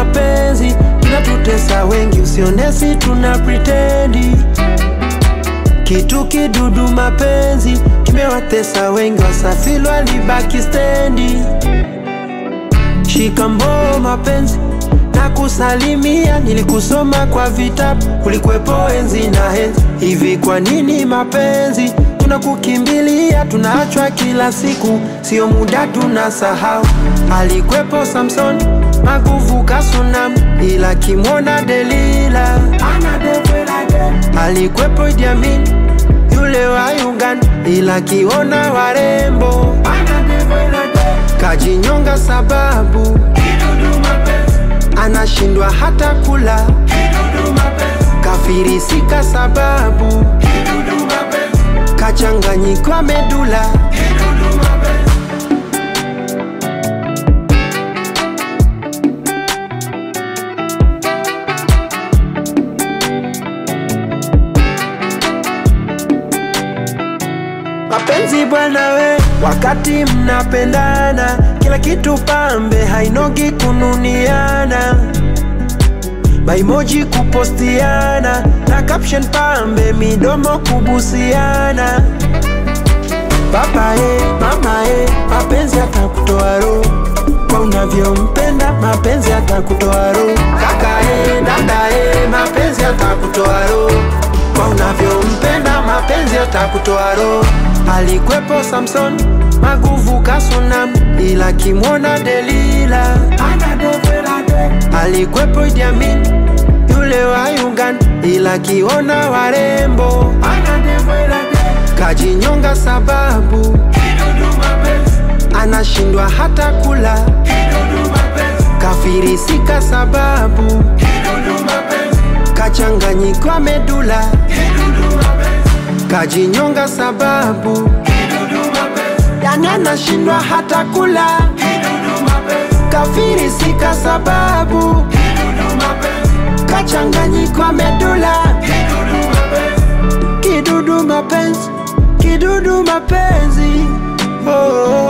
mapenzi kinatutesa wengi, usionesi tuna pretendi. Kitu kidudu mapenzi kimewatesa wengi, wasafiri walibaki stendi. Shikambo mapenzi na kusalimia, nilikusoma kwa vitabu, ulikuwepo enzi na enzi. Hivi kwa nini mapenzi tunakukimbilia, tunaachwa kila siku, sio muda tunasahau. Alikuwepo Samson, maguvu kasunam, ila kimwona Delila alikuwepo Idi Amin, yule wa Uganda, ila kiona warembo kajinyonga sababu anashindwa hata kula, kafirisika sababu kachanganyikwa medula. Mapenzi bwana we, wakati mnapendana, kila kitu pambe, hainogi kununiana, maimoji kupostiana, na caption pambe, midomo kubusiana. Papa mama mapenzi atakutoa roho, kwa unavyompenda mapenzi atakutoa roho. Kaka dada mapenzi atakutoa roho, kwa unavyompenda mapenzi atakutoa roho. Alikuwepo Samson, maguvu kasunam, ila kimwona Delila alikuwepo Idi Amin, yule wa Uganda, ila kiona warembo kajinyonga sababu anashindwa hata kula, kafirisika sababu kachanganyikwa medula, kajinyonga sababu yani anashindwa hata kula, kafirisika sababu kachanganyikwa medula. Kidudu mapenzi, kidudu mapenzi, oh.